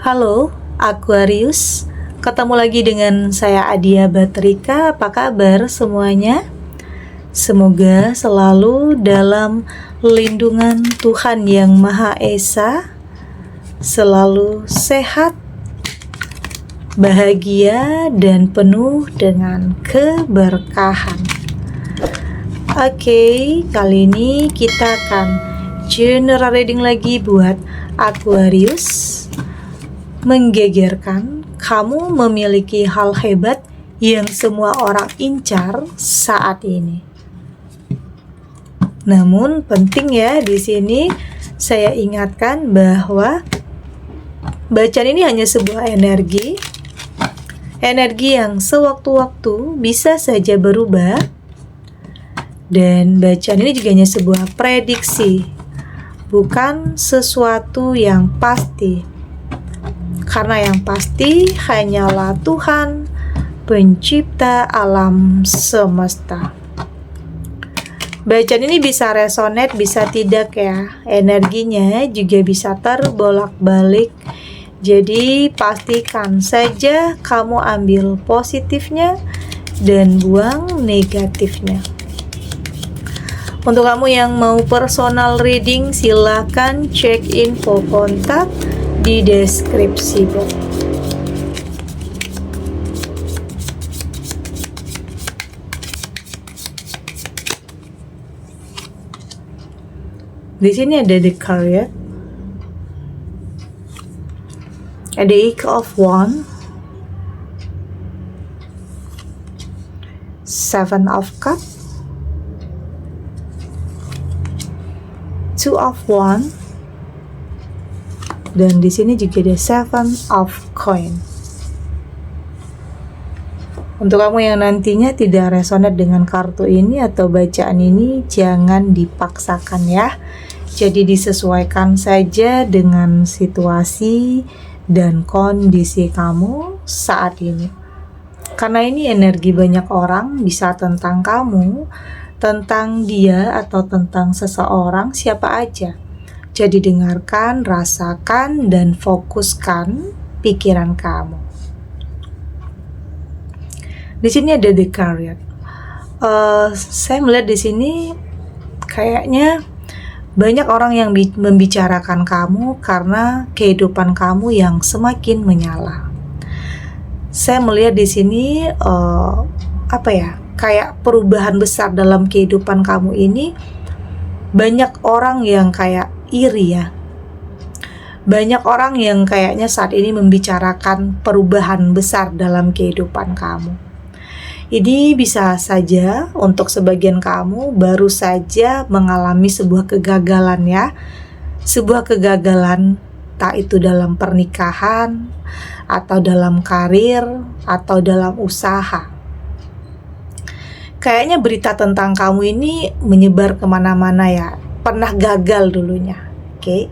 Halo, Aquarius. Ketemu lagi dengan saya Adia Batrika. Apa kabar semuanya? Semoga selalu dalam lindungan Tuhan Yang Maha Esa, selalu sehat, bahagia, dan penuh dengan keberkahan. Oke, kali ini kita akan general reading lagi buat Aquarius. Menggegerkan, kamu memiliki hal hebat yang semua orang incar saat ini. Namun penting ya, di sini saya ingatkan bahwa bacaan ini hanya sebuah energi yang sewaktu-waktu bisa saja berubah, dan bacaan ini juga hanya sebuah prediksi, bukan sesuatu yang pasti. Karena yang pasti hanyalah Tuhan, pencipta alam semesta. Bacaan ini bisa resonate, bisa tidak ya. Energinya juga bisa terbolak-balik. Jadi pastikan saja kamu ambil positifnya dan buang negatifnya. Untuk kamu yang mau personal reading, silakan cek info kontak di deskripsi box. Di sini ada the Chariot, ada Eight of Wands, Seven of Cups, Two of Wands, dan di sini juga ada Seven of Coins. Untuk kamu yang nantinya tidak resonate dengan kartu ini atau bacaan ini, jangan dipaksakan ya. Jadi disesuaikan saja dengan situasi dan kondisi kamu saat ini. Karena ini energi banyak orang, bisa tentang kamu, tentang dia, atau tentang seseorang, siapa aja. Jadi dengarkan, rasakan, dan fokuskan pikiran kamu. Di sini ada the Chariot. Saya melihat di sini kayaknya banyak orang yang membicarakan kamu karena kehidupan kamu yang semakin menyala. Saya melihat di sini kayak perubahan besar dalam kehidupan kamu ini. Banyak orang yang kayak iri ya. Banyak orang yang kayaknya saat ini membicarakan perubahan besar dalam kehidupan kamu. Ini bisa saja untuk sebagian kamu baru saja mengalami sebuah kegagalan ya. Sebuah kegagalan, tak itu dalam pernikahan, atau dalam karir, atau dalam usaha. Kayaknya berita tentang kamu ini menyebar kemana-mana ya. Pernah gagal dulunya. Oke.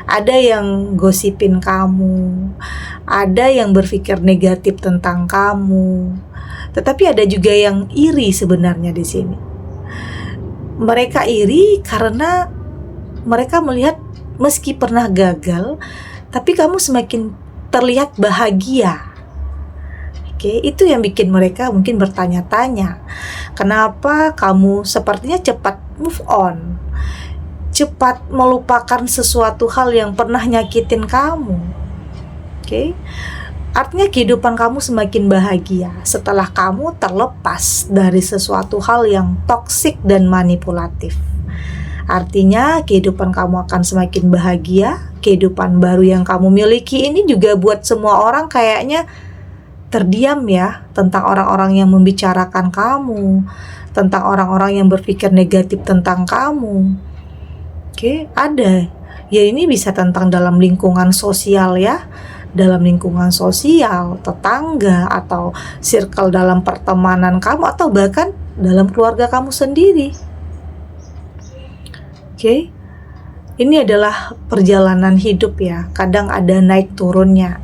Ada yang gosipin kamu, ada yang berpikir negatif tentang kamu, tetapi ada juga yang iri sebenarnya di sini. Mereka iri karena mereka melihat meski pernah gagal, tapi kamu semakin terlihat bahagia. Oke, itu yang bikin mereka mungkin bertanya-tanya, kenapa kamu sepertinya cepat move on, cepat melupakan sesuatu hal yang pernah nyakitin kamu. Oke. Artinya kehidupan kamu semakin bahagia setelah kamu terlepas dari sesuatu hal yang toksik dan manipulatif. Artinya kehidupan kamu akan semakin bahagia. Kehidupan baru yang kamu miliki ini juga buat semua orang kayaknya terdiam ya, tentang orang-orang yang membicarakan kamu, tentang orang-orang yang berpikir negatif tentang kamu. Oke, ada. Ya ini bisa tentang dalam lingkungan sosial ya. Dalam lingkungan sosial, tetangga, atau circle dalam pertemanan kamu, atau bahkan dalam keluarga kamu sendiri. Oke. Ini adalah perjalanan hidup ya. Kadang ada naik turunnya.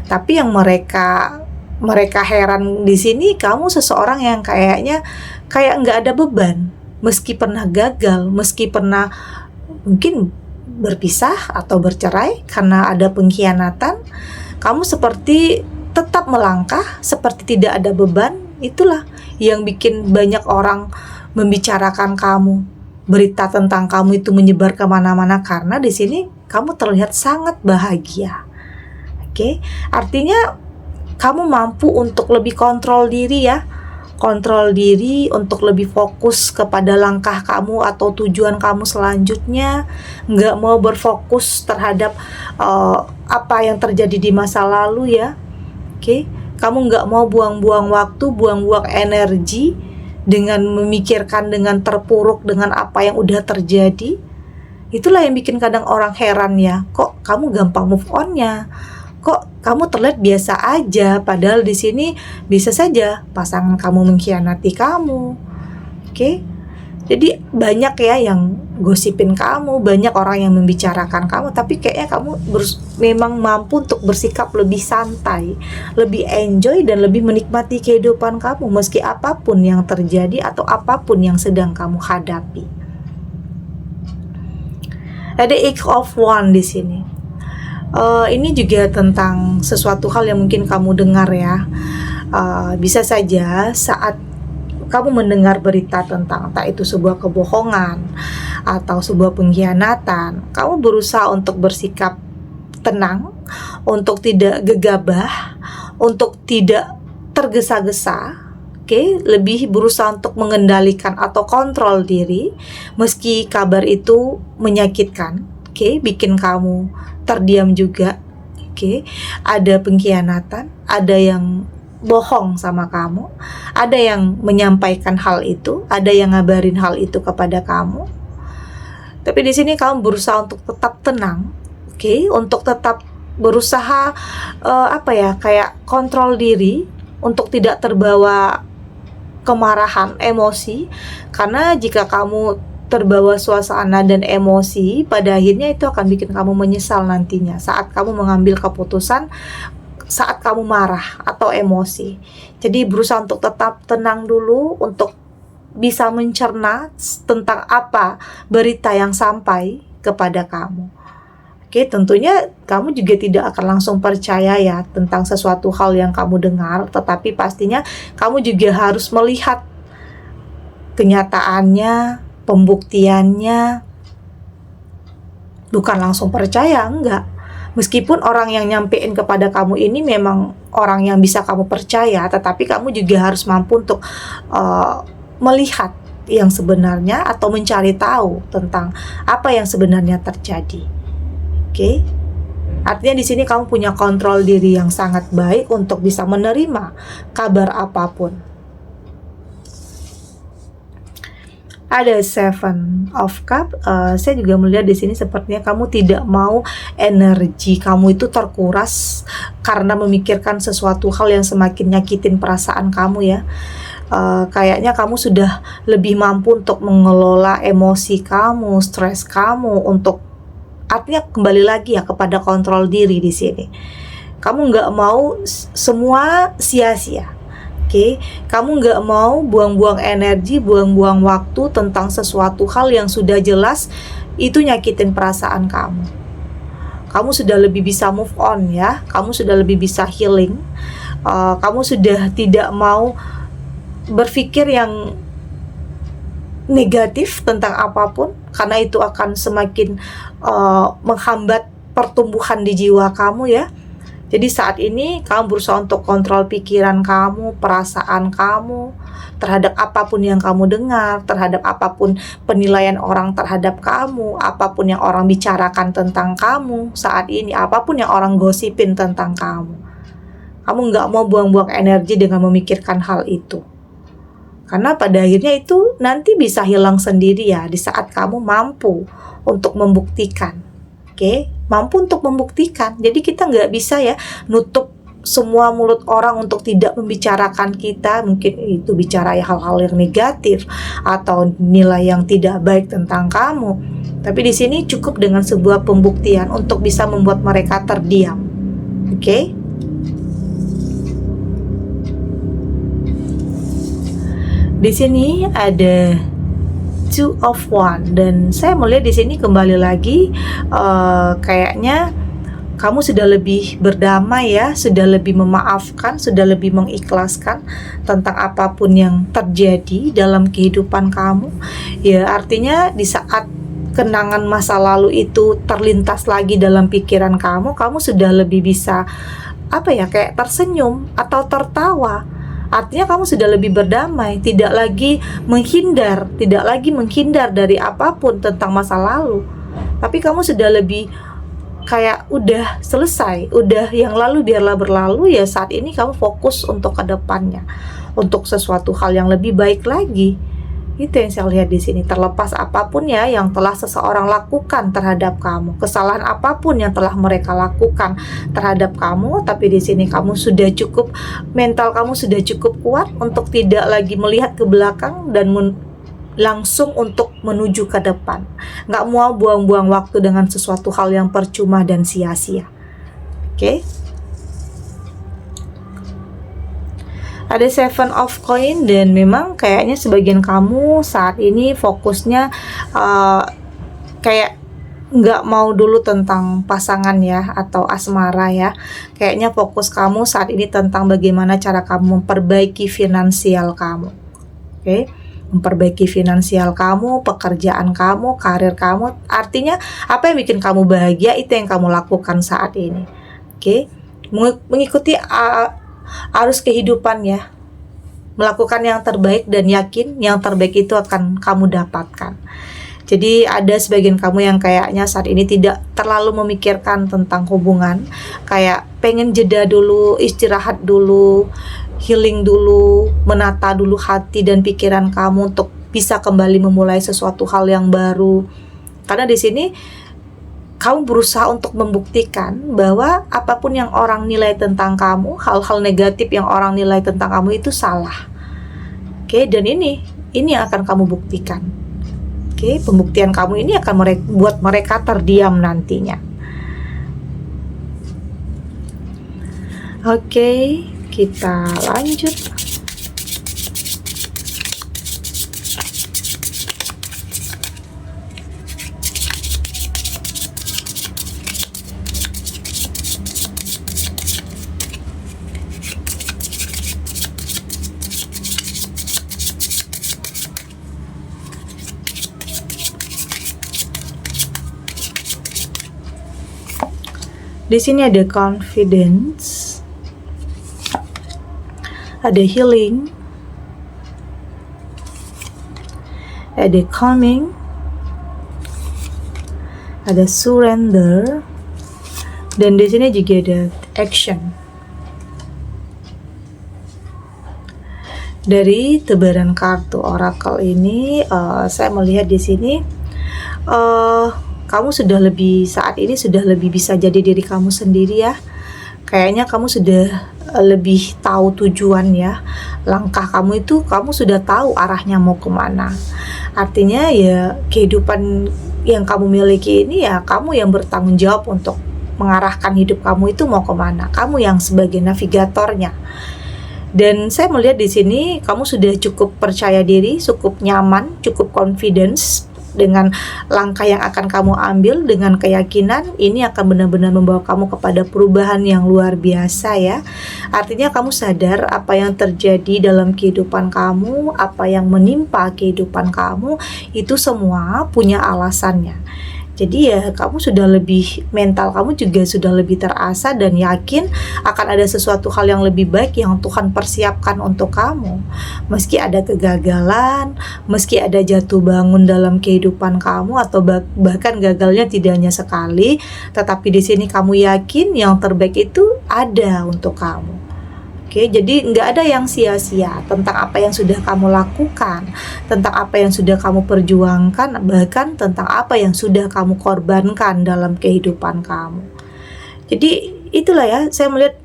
Tapi yang mereka heran di sini, kamu seseorang yang kayaknya kayak nggak ada beban. Meski pernah gagal, meski pernah mungkin berpisah atau bercerai karena ada pengkhianatan, Kamu seperti tetap melangkah, seperti tidak ada beban. Itulah yang bikin banyak orang membicarakan kamu. Berita tentang kamu itu menyebar kemana-mana karena di sini kamu terlihat sangat bahagia. Oke, artinya kamu mampu untuk lebih kontrol diri ya. Kontrol diri untuk lebih fokus kepada langkah kamu atau tujuan kamu selanjutnya. Nggak mau berfokus terhadap apa yang terjadi di masa lalu ya. Oke, kamu nggak mau buang-buang waktu, buang-buang energi dengan memikirkan, dengan terpuruk dengan apa yang udah terjadi. Itulah yang bikin kadang orang heran ya, kok kamu gampang move on-nya? Kok kamu terlihat biasa aja, padahal di sini bisa saja pasangan kamu mengkhianati kamu. Oke? Jadi banyak ya yang gosipin kamu, banyak orang yang membicarakan kamu, tapi kayaknya kamu memang mampu untuk bersikap lebih santai, lebih enjoy dan lebih menikmati kehidupan kamu meski apapun yang terjadi atau apapun yang sedang kamu hadapi. Ada Eight of Wands di sini. Ini juga tentang sesuatu hal yang mungkin kamu dengar ya. Bisa saja saat kamu mendengar berita tentang entah itu sebuah kebohongan atau sebuah pengkhianatan, kamu berusaha untuk bersikap tenang, untuk tidak gegabah, untuk tidak tergesa-gesa. Oke, lebih berusaha untuk mengendalikan atau kontrol diri meski kabar itu menyakitkan. Oke, bikin kamu terdiam juga. Oke, ada pengkhianatan, ada yang bohong sama kamu, ada yang menyampaikan hal itu, ada yang ngabarin hal itu kepada kamu. Tapi di sini kamu berusaha untuk tetap tenang, oke, untuk tetap berusaha kayak kontrol diri untuk tidak terbawa kemarahan, emosi, karena jika kamu terbawa suasana dan emosi, pada akhirnya itu akan bikin kamu menyesal nantinya saat kamu mengambil keputusan, saat kamu marah atau emosi. Jadi berusaha untuk tetap tenang dulu, untuk bisa mencerna tentang apa berita yang sampai kepada kamu. Oke, tentunya kamu juga tidak akan langsung percaya ya tentang sesuatu hal yang kamu dengar, tetapi pastinya kamu juga harus melihat kenyataannya, pembuktiannya. Bukan langsung percaya, enggak. Meskipun orang yang nyampein kepada kamu ini memang orang yang bisa kamu percaya, tetapi kamu juga harus mampu untuk melihat yang sebenarnya atau mencari tahu tentang apa yang sebenarnya terjadi. Oke? Artinya di sini kamu punya kontrol diri yang sangat baik untuk bisa menerima kabar apapun. Ada Seven of Cups. Saya juga melihat di sini sepertinya kamu tidak mau energi kamu itu terkuras karena memikirkan sesuatu hal yang semakin nyakitin perasaan kamu ya. Kayaknya kamu sudah lebih mampu untuk mengelola emosi kamu, stres kamu, untuk artinya kembali lagi ya kepada kontrol diri di sini. Kamu nggak mau semua sia-sia. Oke, kamu nggak mau buang-buang energi, buang-buang waktu tentang sesuatu hal yang sudah jelas itu nyakitin perasaan kamu. Kamu sudah lebih bisa move on ya, kamu sudah lebih bisa healing. Kamu sudah tidak mau berpikir yang negatif tentang apapun, karena itu akan semakin menghambat pertumbuhan di jiwa kamu ya. Jadi saat ini kamu berusaha untuk kontrol pikiran kamu, perasaan kamu terhadap apapun yang kamu dengar, terhadap apapun penilaian orang terhadap kamu, apapun yang orang bicarakan tentang kamu saat ini, apapun yang orang gosipin tentang kamu. Kamu nggak mau buang-buang energi dengan memikirkan hal itu. Karena pada akhirnya itu nanti bisa hilang sendiri ya di saat kamu mampu untuk membuktikan. Oke, mampu untuk membuktikan. Jadi kita nggak bisa ya nutup semua mulut orang untuk tidak membicarakan kita. Mungkin itu bicara ya hal-hal yang negatif atau nilai yang tidak baik tentang kamu. Tapi di sini cukup dengan sebuah pembuktian untuk bisa membuat mereka terdiam. Oke? Di sini ada Two of Wands dan saya melihat di sini kembali lagi kayaknya kamu sudah lebih berdamai ya, sudah lebih memaafkan, sudah lebih mengikhlaskan tentang apapun yang terjadi dalam kehidupan kamu. Ya, artinya di saat kenangan masa lalu itu terlintas lagi dalam pikiran kamu, kamu sudah lebih bisa kayak tersenyum atau tertawa. Artinya kamu sudah lebih berdamai, tidak lagi menghindar dari apapun tentang masa lalu. Tapi kamu sudah lebih kayak udah selesai, udah yang lalu biarlah berlalu ya, saat ini kamu fokus untuk ke depannya, untuk sesuatu hal yang lebih baik lagi. Itu yang saya lihat di sini. Terlepas apapun ya yang telah seseorang lakukan terhadap kamu, kesalahan apapun yang telah mereka lakukan terhadap kamu, tapi di sini kamu sudah cukup, mental kamu sudah cukup kuat untuk tidak lagi melihat ke belakang dan langsung untuk menuju ke depan. Nggak mau buang-buang waktu dengan sesuatu hal yang percuma dan sia-sia. Oke? Ada 7 of coin, dan memang kayaknya sebagian kamu saat ini fokusnya kayak nggak mau dulu tentang pasangan ya, atau asmara ya. Kayaknya fokus kamu saat ini tentang bagaimana cara kamu memperbaiki finansial kamu. Oke? Memperbaiki finansial kamu, pekerjaan kamu, karir kamu. Artinya apa yang bikin kamu bahagia, itu yang kamu lakukan saat ini. Oke? Mengikuti arus kehidupan ya, melakukan yang terbaik dan yakin yang terbaik itu akan kamu dapatkan. Jadi ada sebagian kamu yang kayaknya saat ini tidak terlalu memikirkan tentang hubungan, kayak pengen jeda dulu, istirahat dulu, healing dulu, menata dulu hati dan pikiran kamu untuk bisa kembali memulai sesuatu hal yang baru. Karena di sini kamu berusaha untuk membuktikan bahwa apapun yang orang nilai tentang kamu, hal-hal negatif yang orang nilai tentang kamu itu salah. Oke, dan ini yang akan kamu buktikan. Oke, pembuktian kamu ini akan buat mereka terdiam nantinya. Oke, kita lanjut. Di sini ada confidence, ada healing, ada calming, ada surrender, dan di sini juga ada action. Dari tebaran kartu oracle ini, saya melihat di sini kamu sudah lebih, saat ini sudah lebih bisa jadi diri kamu sendiri ya. Kayaknya kamu sudah lebih tahu tujuan ya. Langkah kamu itu, kamu sudah tahu arahnya mau kemana. Artinya ya kehidupan yang kamu miliki ini ya kamu yang bertanggung jawab untuk mengarahkan hidup kamu itu mau kemana. Kamu yang sebagai navigatornya. Dan saya melihat di sini kamu sudah cukup percaya diri, cukup nyaman, cukup confidence dengan langkah yang akan kamu ambil, dengan keyakinan ini akan benar-benar membawa kamu kepada perubahan yang luar biasa ya. Artinya kamu sadar apa yang terjadi dalam kehidupan kamu, apa yang menimpa kehidupan kamu, itu semua punya alasannya. Jadi ya kamu sudah lebih, mental kamu juga sudah lebih terasa dan yakin akan ada sesuatu hal yang lebih baik yang Tuhan persiapkan untuk kamu. Meski ada kegagalan, meski ada jatuh bangun dalam kehidupan kamu, atau bahkan gagalnya tidak hanya sekali, tetapi di sini kamu yakin yang terbaik itu ada untuk kamu. Oke, jadi nggak ada yang sia-sia tentang apa yang sudah kamu lakukan, tentang apa yang sudah kamu perjuangkan, bahkan tentang apa yang sudah kamu korbankan dalam kehidupan kamu. Jadi itulah ya, saya melihat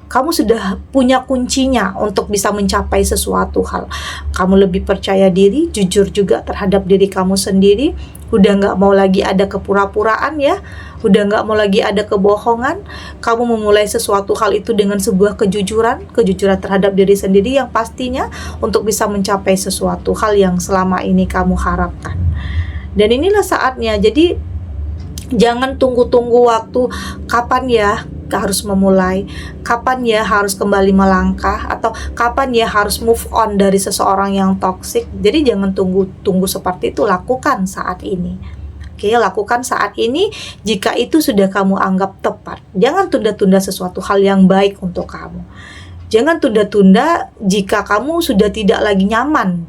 kamu sudah punya kuncinya untuk bisa mencapai sesuatu hal. Kamu lebih percaya diri, jujur juga terhadap diri kamu sendiri. Udah gak mau lagi ada kepura-puraan ya. Udah gak mau lagi ada kebohongan. Kamu memulai sesuatu hal itu dengan sebuah kejujuran terhadap diri sendiri yang pastinya untuk bisa mencapai sesuatu hal yang selama ini kamu harapkan. Dan inilah saatnya. Jadi Jangan tunggu-tunggu waktu kapan ya harus memulai, kapan ya harus kembali melangkah, atau kapan ya harus move on dari seseorang yang toksik. Jadi jangan tunggu seperti itu, lakukan saat ini. Oke, lakukan saat ini jika itu sudah kamu anggap tepat. Jangan tunda-tunda sesuatu hal yang baik untuk kamu. Jangan tunda-tunda jika kamu sudah tidak lagi nyaman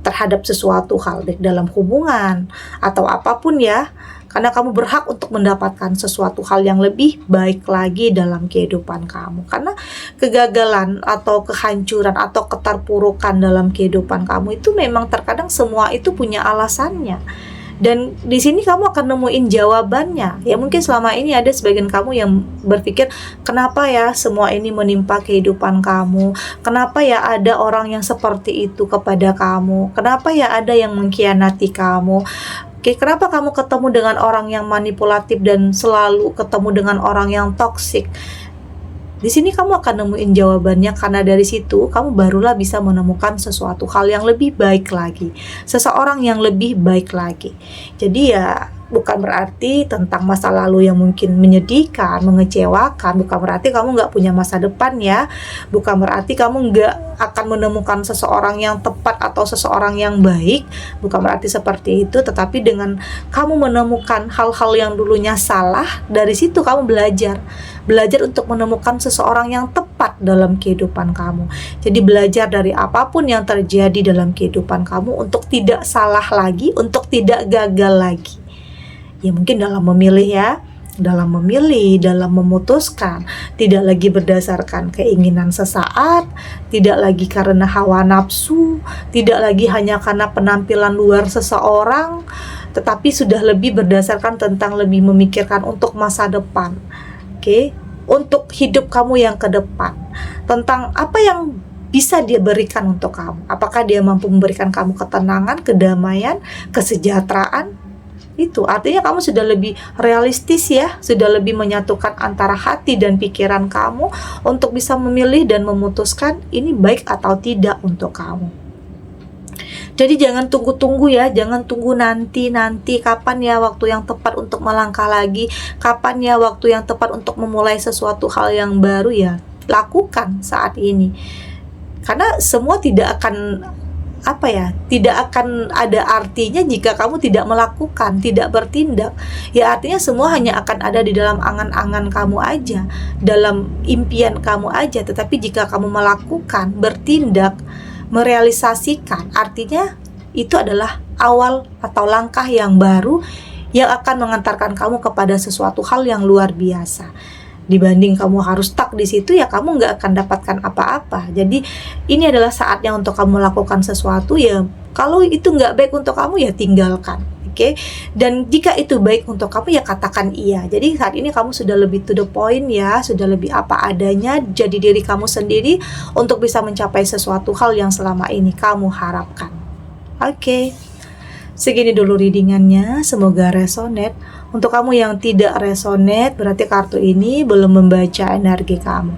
terhadap sesuatu hal dalam hubungan atau apapun ya. Karena kamu berhak untuk mendapatkan sesuatu hal yang lebih baik lagi dalam kehidupan kamu. Karena kegagalan atau kehancuran atau keterpurukan dalam kehidupan kamu itu memang terkadang semua itu punya alasannya. Dan di sini kamu akan nemuin jawabannya. Ya mungkin selama ini ada sebagian kamu yang berpikir, kenapa ya semua ini menimpa kehidupan kamu? Kenapa ya ada orang yang seperti itu kepada kamu? Kenapa ya ada yang mengkhianati kamu? Oke, kenapa kamu ketemu dengan orang yang manipulatif dan selalu ketemu dengan orang yang toksik? Di sini kamu akan nemuin jawabannya, karena dari situ kamu barulah bisa menemukan sesuatu hal yang lebih baik lagi, seseorang yang lebih baik lagi. Jadi ya bukan berarti tentang masa lalu yang mungkin menyedihkan, mengecewakan, bukan berarti kamu nggak punya masa depan ya, bukan berarti kamu nggak akan menemukan seseorang yang tepat atau seseorang yang baik, bukan berarti seperti itu. Tetapi dengan kamu menemukan hal-hal yang dulunya salah, dari situ kamu belajar untuk menemukan seseorang yang tepat dalam kehidupan kamu. Jadi belajar dari apapun yang terjadi dalam kehidupan kamu untuk tidak salah lagi, untuk tidak gagal lagi. Ya mungkin dalam memilih ya, dalam memutuskan, tidak lagi berdasarkan keinginan sesaat, tidak lagi karena hawa nafsu, tidak lagi hanya karena penampilan luar seseorang, tetapi sudah lebih berdasarkan tentang lebih memikirkan untuk masa depan. Oke, untuk hidup kamu yang ke depan, tentang apa yang bisa dia berikan untuk kamu. Apakah dia mampu memberikan kamu ketenangan, kedamaian, kesejahteraan? Itu artinya kamu sudah lebih realistis ya, sudah lebih menyatukan antara hati dan pikiran kamu untuk bisa memilih dan memutuskan ini baik atau tidak untuk kamu. Jadi jangan tunggu-tunggu ya, jangan tunggu nanti kapan ya waktu yang tepat untuk melangkah lagi, kapan ya waktu yang tepat untuk memulai sesuatu hal yang baru ya. Lakukan saat ini. Karena semua tidak akan ada artinya jika kamu tidak melakukan, tidak bertindak. Ya artinya semua hanya akan ada di dalam angan-angan kamu aja, dalam impian kamu aja. Tetapi jika kamu melakukan, bertindak, merealisasikan, artinya itu adalah awal atau langkah yang baru yang akan mengantarkan kamu kepada sesuatu hal yang luar biasa. Dibanding kamu harus stuck di situ, ya kamu nggak akan dapatkan apa-apa. Jadi ini adalah saatnya untuk kamu melakukan sesuatu ya. Kalau itu nggak baik untuk kamu ya tinggalkan, oke? Dan jika itu baik untuk kamu ya katakan iya. Jadi saat ini kamu sudah lebih to the point ya, sudah lebih apa adanya, jadi diri kamu sendiri untuk bisa mencapai sesuatu hal yang selama ini kamu harapkan. Oke. Segini dulu readingannya, semoga resonate. Untuk kamu yang tidak resonate, berarti kartu ini belum membaca energi kamu.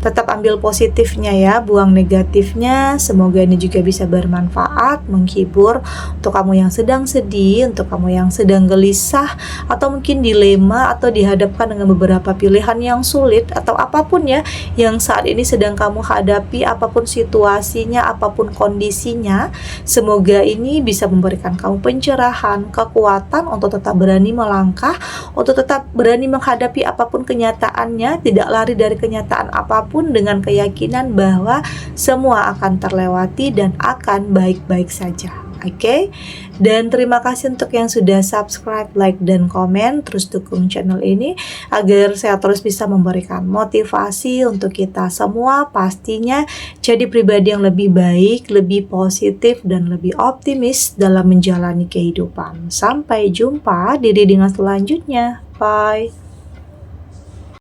Tetap ambil positifnya ya, buang negatifnya. Semoga ini juga bisa bermanfaat, menghibur untuk kamu yang sedang sedih, untuk kamu yang sedang gelisah, atau mungkin dilema atau dihadapkan dengan beberapa pilihan yang sulit, atau apapun ya yang saat ini sedang kamu hadapi, apapun situasinya, apapun kondisinya. Semoga ini bisa memberikan kamu pencerahan, kekuatan untuk tetap berani melangkah, untuk tetap berani menghadapi apapun kenyataannya, tidak lari dari kenyataan apapun, dengan keyakinan bahwa semua akan terlewati dan akan baik-baik saja. Oke? Dan terima kasih untuk yang sudah subscribe, like, dan komen. Terus dukung channel ini agar saya terus bisa memberikan motivasi untuk kita semua, pastinya jadi pribadi yang lebih baik, lebih positif, dan lebih optimis dalam menjalani kehidupan. Sampai jumpa di readingan selanjutnya. Bye.